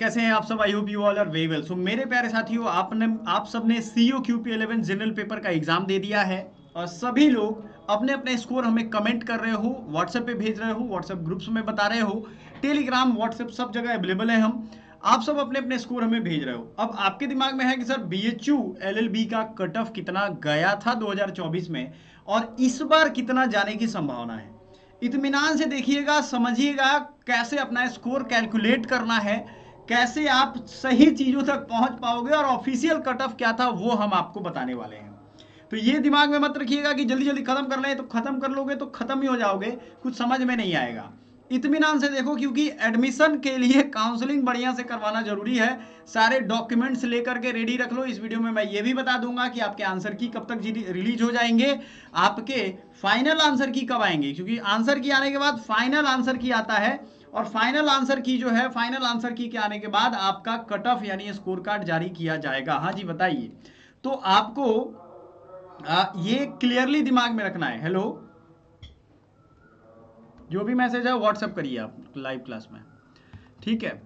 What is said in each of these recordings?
कैसे हैं आप सब? I hope you all are very well. So मेरे प्यारे साथियों, आप सबने सीओ क्यूपी 11 जनरल पेपर का एग्जाम दे दिया है और सभी लोग अपने अपने स्कोर हमें कमेंट कर रहे हो, व्हाट्सएप पे भेज रहे हो, व्हाट्सएप ग्रुप्स में बता रहे हो, टेलीग्राम व्हाट्सएप सब जगह अवेलेबल है। हम आप सब अपने अपने स्कोर हमें भेज रहे हो। अब आपके दिमाग में है कि सर बीएचयू एलएलबी का कट ऑफ कितना गया था 2024 में और इस बार कितना जाने की संभावना है। इत्मीनान से देखिएगा, समझिएगा कैसे अपना स्कोर कैलकुलेट करना है, कैसे आप सही चीजों तक पहुंच पाओगे और ऑफिशियल कट ऑफ क्या था वो हम आपको बताने वाले हैं। तो ये दिमाग में मत रखिएगा कि जल्दी जल्दी खत्म कर लें, तो खत्म कर लोगे तो खत्म ही हो जाओगे, कुछ समझ में नहीं आएगा। इत्मीनान से देखो, क्योंकि एडमिशन के लिए काउंसलिंग बढ़िया से करवाना जरूरी है। सारे डॉक्यूमेंट्स लेकर के रेडी रख लो। इस वीडियो में मैं ये भी बता दूंगा कि आपके आंसर की कब तक रिलीज हो जाएंगे, आपके फाइनल आंसर की कब आएंगे, क्योंकि आंसर की आने के बाद फाइनल आंसर की आता है और फाइनल आंसर की जो है, फाइनल आंसर की के आने के बाद आपका कट ऑफ यानी स्कोर कार्ड जारी किया जाएगा। हाँ जी बताइए। तो आपको ये क्लियरली दिमाग में रखना है। हेलो, जो भी मैसेज है व्हाट्सएप करिए आप लाइव क्लास में, ठीक है।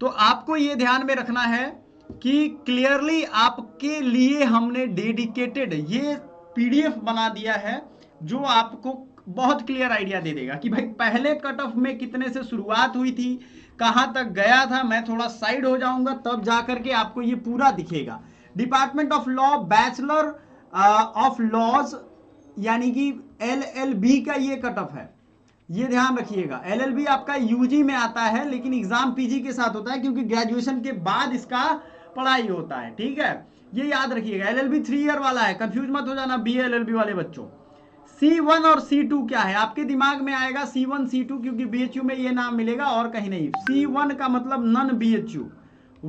तो आपको ये ध्यान में रखना है कि क्लियरली आपके लिए हमने डेडिकेटेड ये पीडीएफ बना दिया है जो आपको बहुत क्लियर आइडिया दे देगा कि भाई पहले कट ऑफ में कितने से शुरुआत हुई थी, कहां तक गया था। मैं थोड़ा साइड हो जाऊंगा तब जाकर के आपको ये पूरा दिखेगा। Department of law bachelor of laws यानी कि एलएलबी का ये कट ऑफ है, ये ध्यान रखिएगा। एलएलबी आपका यूजी में आता है लेकिन एग्जाम पीजी के साथ होता है, क्योंकि ग्रेजुएशन के बाद इसका पढ़ाई होता है, ठीक है। ये याद रखिएगा। एलएलबी 3 ईयर वाला है, कंफ्यूज मत हो जाना बीए एलएलबी वाले बच्चों। C1 और C2 क्या है आपके दिमाग में आएगा? C1 C2, क्योंकि बीएचयू में ये नाम मिलेगा और कहीं नहीं। C1 का मतलब नन बीएचयू,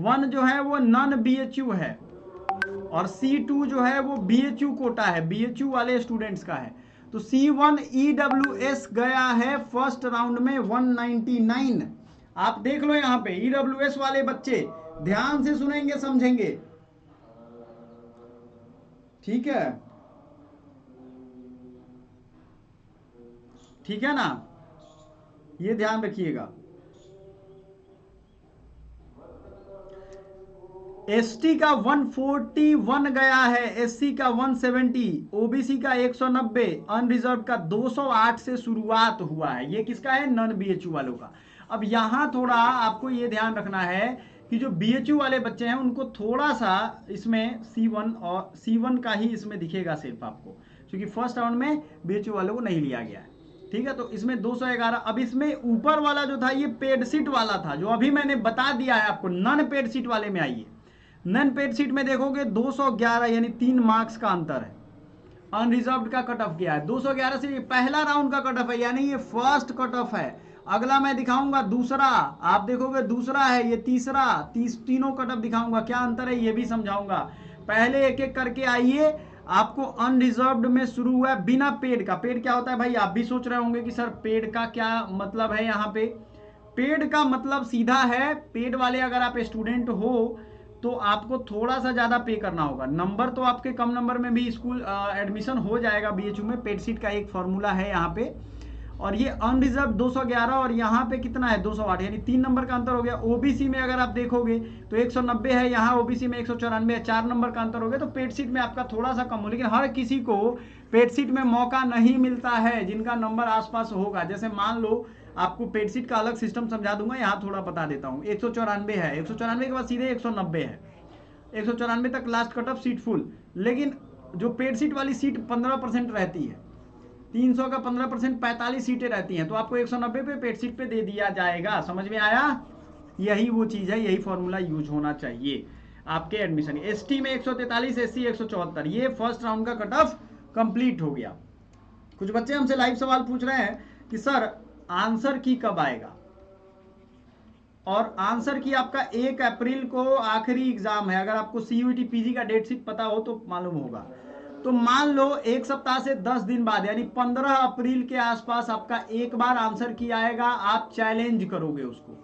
1 जो है वो नन बीएचयू है और C2 जो है वो बीएचयू कोटा है, बीएचयू वाले स्टूडेंट्स का है। तो C1 EWS गया है फर्स्ट राउंड में 199। आप देख लो यहां पे EWS वाले बच्चे ध्यान से सुनेंगे, समझेंगे, ठीक है, ठीक है ना, ये ध्यान रखिएगा। एसटी का 141 गया है, एससी का 170, ओबीसी का 190, अनरिजर्व का 208 से शुरुआत हुआ है। ये किसका है? नॉन बीएचयू वालों का। अब यहां थोड़ा आपको ये ध्यान रखना है कि जो बीएचयू वाले बच्चे हैं उनको थोड़ा सा इसमें C1 और C1 का ही इसमें दिखेगा सिर्फ आपको, क्योंकि फर्स्ट राउंड में बीएचयू वालों को नहीं लिया गया है, ठीक है। तो इसमें 211। अब इसमें ऊपर वाला जो था ये पेड सीट वाला था, जो अभी मैंने बता दिया है आपको। नॉन पेड सीट वाले में आइए, नॉन पेड सीट में देखोगे 211 यानी 3 मार्क्स का अंतर है। अनरिजर्व्ड का कट ऑफ किया है 211 से। ये पहला राउंड का कट ऑफ है यानी ये फर्स्ट कट ऑफ है। अगला मैं दिखाऊंगा दूसरा, आप देखोगे दूसरा है, ये तीसरा, तीनों कट ऑफ दिखाऊंगा, क्या अंतर है ये भी समझाऊंगा। पहले एक एक करके आइए। आपको अनरिजर्व्ड में शुरू हुआ है बिना पेड का। पेड क्या होता है भाई? आप भी सोच रहे होंगे कि सर पेड का क्या मतलब है। यहाँ पे पेड का मतलब सीधा है, पेड वाले अगर आप स्टूडेंट हो तो आपको थोड़ा सा ज्यादा पे करना होगा। नंबर तो आपके कम नंबर में भी स्कूल एडमिशन हो जाएगा बीएचयू में। पेड सीट का एक फॉर्मूला है यहाँ पे। और ये अनरिजर्व 211 और यहाँ पे कितना है? 208, यानी 3 नंबर का अंतर हो गया। ओबीसी में अगर आप देखोगे तो 190 है, यहाँ ओबीसी में 194 है, 4 नंबर का अंतर हो गया। तो पेड सीट में आपका थोड़ा सा कम हो, लेकिन हर किसी को पेड सीट में मौका नहीं मिलता है जिनका नंबर आसपास होगा। जैसे मान लो, आपको पेड सीट का अलग सिस्टम समझा दूंगा, यहाँ थोड़ा बता देता हूँ। 194 है, 194 के बाद सीधे 190 है, 194 तक last cut off seat full. लेकिन जो पेड सीट वाली सीट 15% रहती है, 300 का 15% 45 सीटें रहती हैं, तो आपको 190 पे पेड सीट पे दे दिया जाएगा। समझ में आया? यही वो चीज है, यही फॉर्मूला यूज होना चाहिए आपके एडमिशन। एसटी में 143, एससी 174। ये फर्स्ट राउंड का कट ऑफ कंप्लीट हो गया। कुछ बच्चे हमसे लाइव सवाल पूछ रहे हैं कि सर आंसर की कब आएगा, और आंसर की आपका 1 अप्रैल को आखिरी एग्जाम है। अगर आपको सीयूईटी पीजी का डेट शीट पता हो तो मालूम होगा। तो मान लो एक सप्ताह से 10 दिन बाद यानी 15 अप्रैल के आसपास आपका एक बार आंसर की आएगा। आप चैलेंज करोगे उसको,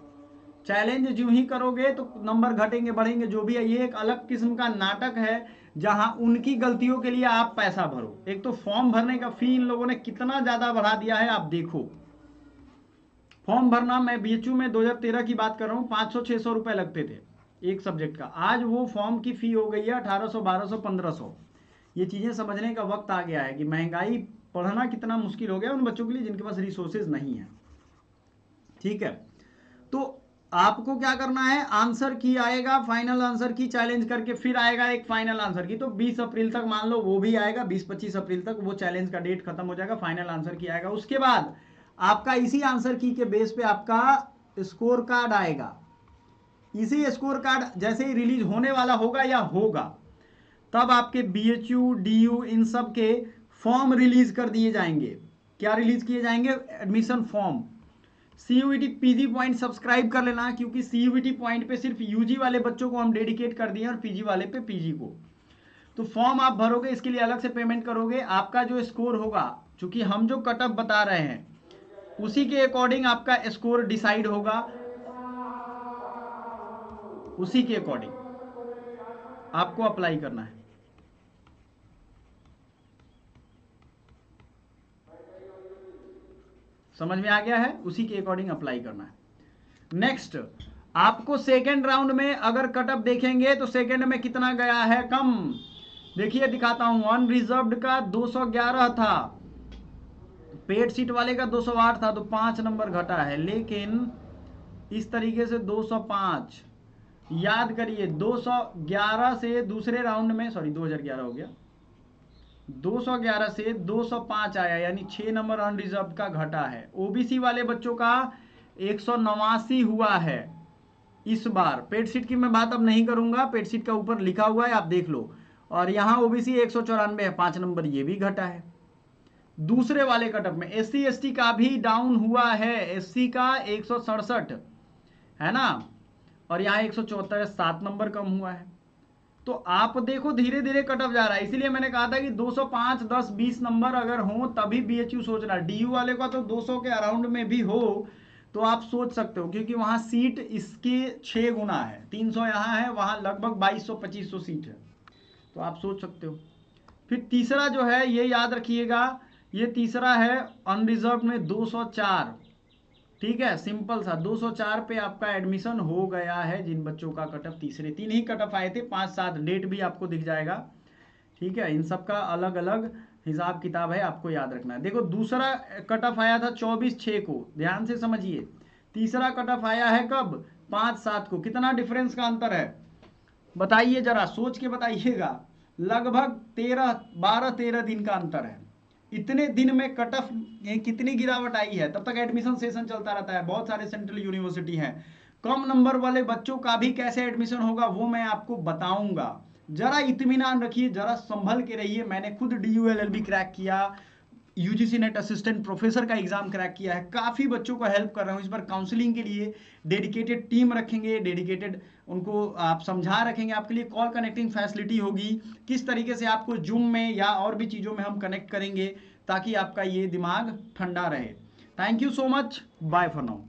चैलेंज जो ही करोगे तो नंबर घटेंगे बढ़ेंगे जो भी है। ये एक अलग किस्म का नाटक है जहां उनकी गलतियों के लिए आप पैसा भरो। एक तो फॉर्म भरने का फी इन लोगों ने कितना ज्यादा बढ़ा दिया है, आप देखो। फॉर्म भरना, मैं बीएचयू में 2013 की बात कर रहा हूँ, 500-600 रुपए लगते थे एक सब्जेक्ट का। आज वो फॉर्म की फी हो गई है 1800, 1200, 1500। ये चीज़ें समझने का वक्त आ गया है कि महंगाई, पढ़ना कितना मुश्किल हो गया उन बच्चों के लिए जिनके पास रिसोर्सेज नहीं है। ठीक है, तो आपको क्या करना है, आंसर की आएगा, फाइनल आंसर की चैलेंज करके फिर आएगा एक फाइनल आंसर की, तो 20 अप्रैल तक मान लो वो भी आएगा, 20-25 अप्रैल तक वो चैलेंज का डेट खत्म हो जाएगा, फाइनल आंसर की आएगा। उसके बाद आपका इसी आंसर की के बेस पे आपका स्कोर कार्ड आएगा। इसी स्कोर कार्ड जैसे ही रिलीज होने वाला होगा या होगा, तब आपके बीएचयू, डीयू इन सब के फॉर्म रिलीज कर दिए जाएंगे। क्या रिलीज किए जाएंगे? Admission form. CUET PG point subscribe कर लेना, क्योंकि सीयूईटी पॉइंट पे सिर्फ यूजी वाले बच्चों को हम डेडिकेट कर दिए और पीजी वाले पे पीजी को। तो फॉर्म आप भरोगे, इसके लिए अलग से पेमेंट करोगे। आपका जो स्कोर होगा, चूंकि हम जो कट ऑफ बता रहे हैं उसी के अकॉर्डिंग आपका स्कोर डिसाइड होगा, उसी के अकॉर्डिंग आपको अप्लाई करना है। समझ में आ गया है? उसी के अकॉर्डिंग अप्लाई करना है। नेक्स्ट, आपको सेकेंड राउंड में अगर कटअप देखेंगे तो सेकेंड में कितना गया है? कम। देखिए दिखाता हूं, अनरिजर्व्ड का 211 था, पेड सीट वाले का 208 था, तो 5 नंबर घटा है। लेकिन इस तरीके से 205, याद करिए 211 से दूसरे राउंड में, सॉरी 2011 हो गया, 211 से 205 आया, यानी 6 नंबर अनरिजर्व का घटा है। ओबीसी वाले बच्चों का 189 हुआ है इस बार। पेड सीट की मैं बात अब नहीं करूंगा, पेड सीट का ऊपर लिखा हुआ है, आप देख लो। और यहां ओबीसी 194 है, 5 नंबर ये भी घटा है। दूसरे वाले कटअप में एससी एसटी का भी डाउन हुआ है, एससी का 167 है ना, और यहाँ 174, 7 नंबर कम हुआ है। तो आप देखो धीरे धीरे कटअप जा रहा है, इसीलिए मैंने कहा था कि 205, 10, 20 नंबर अगर हो तभी बीएचयू सोचना। डीयू वाले का तो 200 के अराउंड में भी हो तो आप सोच सकते हो, क्योंकि वहां सीट इसके 6 गुना है, 300 यहाँ है, वहां लगभग 2200-2500 सीट है, तो आप सोच सकते हो। फिर तीसरा जो है ये याद रखिएगा, ये तीसरा है अनरिजर्व में 204। ठीक है, सिंपल सा 204 पे आपका एडमिशन हो गया है जिन बच्चों का कटअप तीसरे 3 ही कटअप आए थे, 5-7 डेट भी आपको दिख जाएगा। ठीक है, इन सब का अलग अलग हिसाब किताब है, आपको याद रखना है। देखो दूसरा कटअप आया था 24/6 को, ध्यान से समझिए। तीसरा कटअप आया है कब? 5-7 को। कितना डिफरेंस का अंतर है बताइए, जरा सोच के बताइएगा। लगभग 12-13 दिन का अंतर है। इतने दिन में कट ऑफ कितनी गिरावट आई है। तब तक एडमिशन सेशन चलता रहता है, बहुत सारे सेंट्रल यूनिवर्सिटी हैं। कम नंबर वाले बच्चों का भी कैसे एडमिशन होगा वो मैं आपको बताऊंगा। जरा इत्मीनान रखिए, जरा संभल के रहिए। मैंने खुद DU LLB क्रैक किया, यूजीसी नेट असिस्टेंट प्रोफेसर का एग्जाम क्रैक किया है, काफ़ी बच्चों को हेल्प कर रहा हूँ। इस बार काउंसलिंग के लिए डेडिकेटेड टीम रखेंगे, डेडिकेटेड उनको आप समझा रखेंगे, आपके लिए कॉल कनेक्टिंग फैसिलिटी होगी, किस तरीके से आपको जूम में या और भी चीज़ों में हम कनेक्ट करेंगे ताकि आपका ये दिमाग ठंडा रहे। Thank you so much, bye for now.